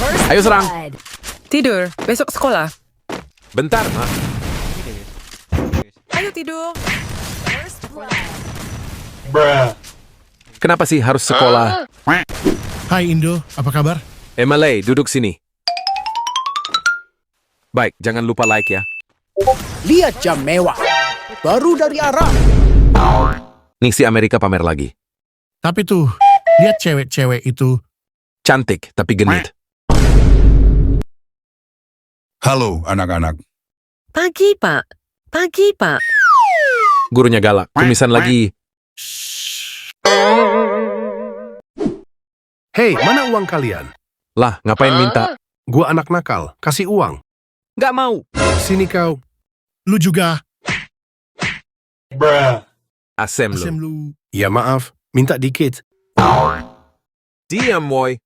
Ayo serang. Tidur, besok sekolah. Bentar, Ma. Ayo tidur. Kenapa sih harus sekolah? Hai Indo, apa kabar? Emily, duduk sini. Baik, jangan lupa like ya. Lihat jam mewah. Baru dari Arab. Nih si Amerika pamer lagi. Tapi tuh, lihat cewek-cewek itu. Cantik, tapi genit. Halo anak-anak. Pagi, Pak. Pagi, Pak. Gurunya galak. Kumisan lagi. Hei, mana uang kalian? Lah, ngapain minta? Gua anak nakal, kasih uang. Nggak mau. Sini kau. Lu juga. Asem Asem lu. lu. Ya maaf, minta dikit. Diam, boy.